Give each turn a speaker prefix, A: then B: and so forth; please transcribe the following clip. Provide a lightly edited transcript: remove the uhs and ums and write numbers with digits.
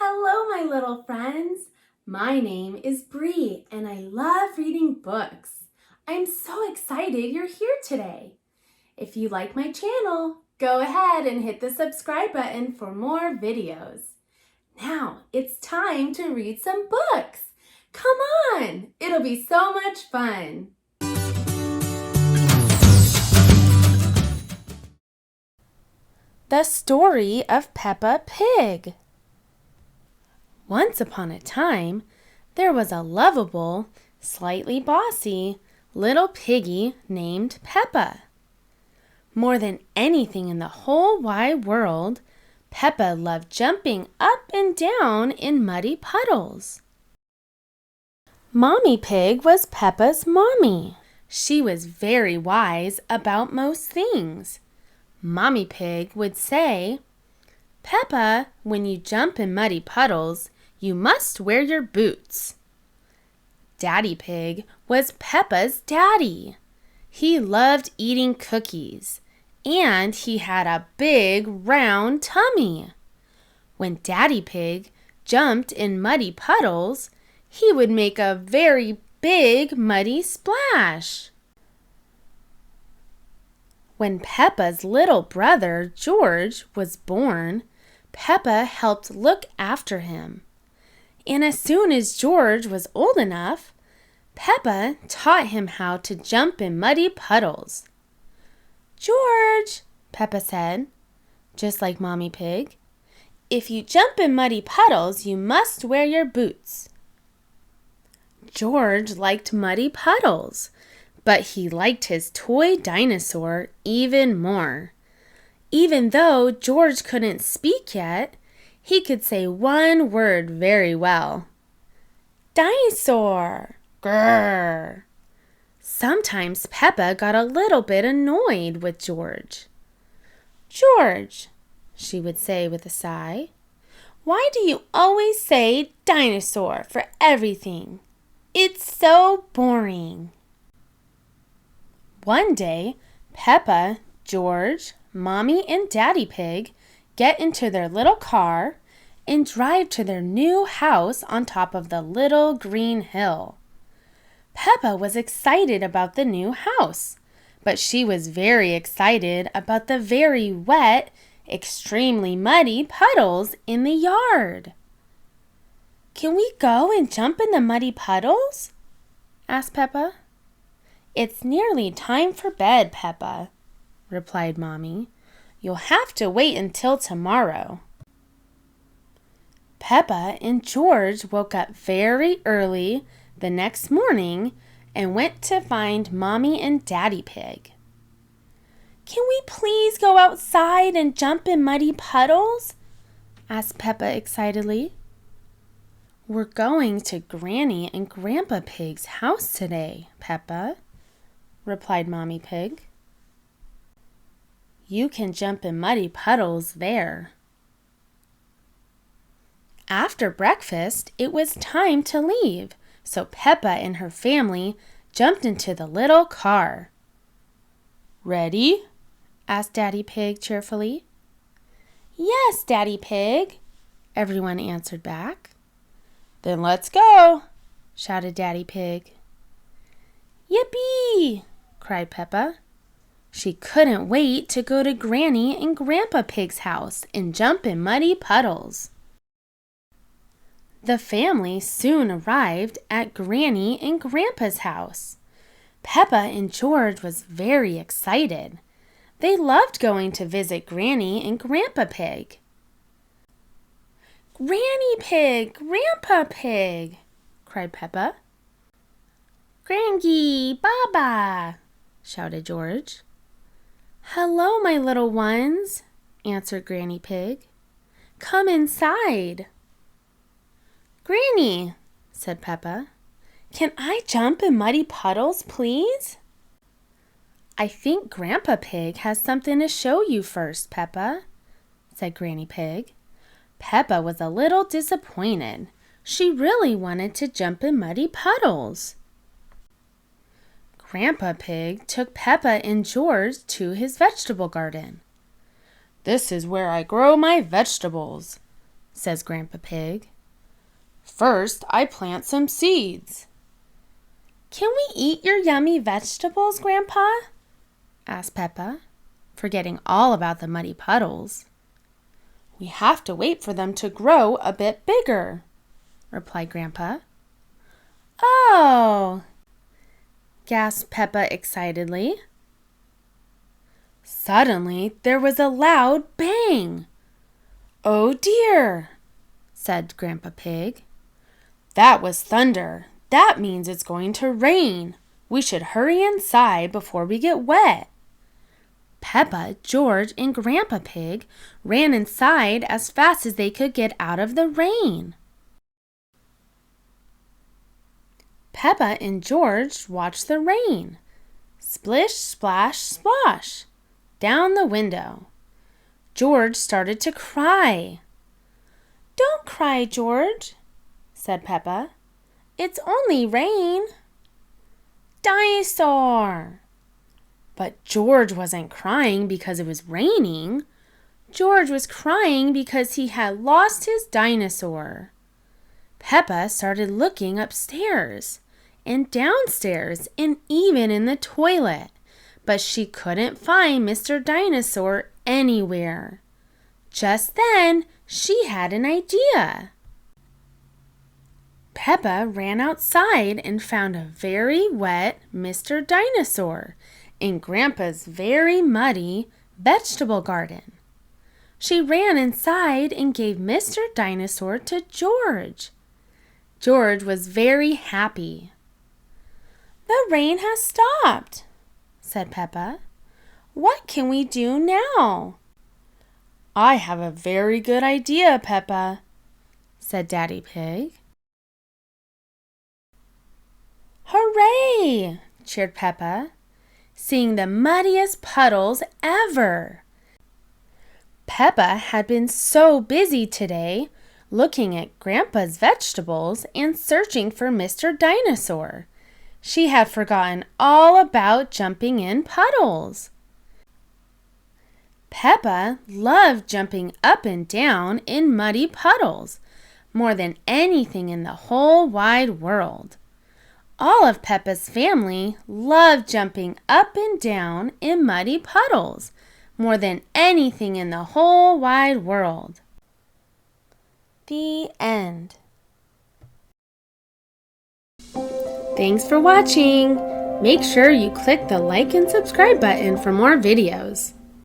A: Hello, my little friends. My name is Bree, and I love reading books. I'm so excited you're here today. If you like my channel, go ahead and hit the subscribe button for more videos. Now, it's time to read some books. Come on, it'll be so much fun. The Story of Peppa Pig. Once upon a time, there was a lovable, slightly bossy little piggy named Peppa. More than anything in the whole wide world, Peppa loved jumping up and down in muddy puddles. Mommy Pig was Peppa's mommy. She was very wise about most things. Mommy Pig would say, "Peppa, when you jump in muddy puddles, you must wear your boots." Daddy Pig was Peppa's daddy. He loved eating cookies, and he had a big round tummy. When Daddy Pig jumped in muddy puddles, he would make a very big muddy splash. When Peppa's little brother, George, was born, Peppa helped look after him. And as soon as George was old enough, Peppa taught him how to jump in muddy puddles. "George," Peppa said, just like Mommy Pig, "if you jump in muddy puddles, you must wear your boots." George liked muddy puddles, but he liked his toy dinosaur even more. Even though George couldn't speak yet, he could say one word very well. "Dinosaur! Grrr!" Sometimes Peppa got a little bit annoyed with George. "George," she would say with a sigh, "why do you always say dinosaur for everything? It's so boring." One day, Peppa, George, Mommy, and Daddy Pig get into their little car and drive to their new house on top of the little green hill. Peppa was excited about the new house, but she was very excited about the very wet, extremely muddy puddles in the yard. "Can we go and jump in the muddy puddles?" asked Peppa. "It's nearly time for bed, Peppa," replied Mommy. "You'll have to wait until tomorrow." Peppa and George woke up very early the next morning and went to find Mommy and Daddy Pig. "Can we please go outside and jump in muddy puddles?" asked Peppa excitedly. "We're going to Granny and Grandpa Pig's house today, Peppa," replied Mommy Pig. "You can jump in muddy puddles there." After breakfast, it was time to leave, so Peppa and her family jumped into the little car. "Ready?" asked Daddy Pig cheerfully. "Yes, Daddy Pig," everyone answered back. "Then let's go," shouted Daddy Pig. "Yippee!" cried Peppa. She couldn't wait to go to Granny and Grandpa Pig's house and jump in muddy puddles. The family soon arrived at Granny and Grandpa's house. Peppa and George was very excited. They loved going to visit Granny and Grandpa Pig. "Granny Pig! Grandpa Pig!" cried Peppa. "Grangy! Baba!" shouted George. "Hello, my little ones," answered Granny Pig. "Come inside." "Granny," said Peppa, "can I jump in muddy puddles, please?" "I think Grandpa Pig has something to show you first, Peppa," said Granny Pig. Peppa was a little disappointed. She really wanted to jump in muddy puddles. Grandpa Pig took Peppa and George to his vegetable garden. "This is where I grow my vegetables," says Grandpa Pig. First, I plant some seeds. Can we eat your yummy vegetables, Grandpa? asked Peppa, forgetting all about the muddy puddles. We have to wait for them to grow a bit bigger, replied Grandpa. Oh, gasped Peppa excitedly. Suddenly, there was a loud bang. Oh dear, said Grandpa Pig. That was thunder. That means it's going to rain. We should hurry inside before we get wet. Peppa, George, and Grandpa Pig ran inside as fast as they could get out of the rain. Peppa and George watched the rain. Splish, splash, splosh, down the window. George started to cry. Don't cry, George, said Peppa. It's only rain. Dinosaur! But George wasn't crying because it was raining. George was crying because he had lost his dinosaur. Peppa started looking upstairs and downstairs and even in the toilet, but she couldn't find Mr. Dinosaur anywhere. Just then, she had an idea. Peppa ran outside and found a very wet Mr. Dinosaur in Grandpa's very muddy vegetable garden. She ran inside and gave Mr. Dinosaur to George. George was very happy. The rain has stopped, said Peppa. What can we do now? I have a very good idea, Peppa, said Daddy Pig. Hooray! Cheered Peppa, seeing the muddiest puddles ever. Peppa had been so busy today looking at Grandpa's vegetables and searching for Mr. Dinosaur. She had forgotten all about jumping in puddles. Peppa loved jumping up and down in muddy puddles more than anything in the whole wide world. All of Peppa's family loved jumping up and down in muddy puddles more than anything in the whole wide world. The end. Thanks for watching. Make sure you click the like and subscribe button for more videos.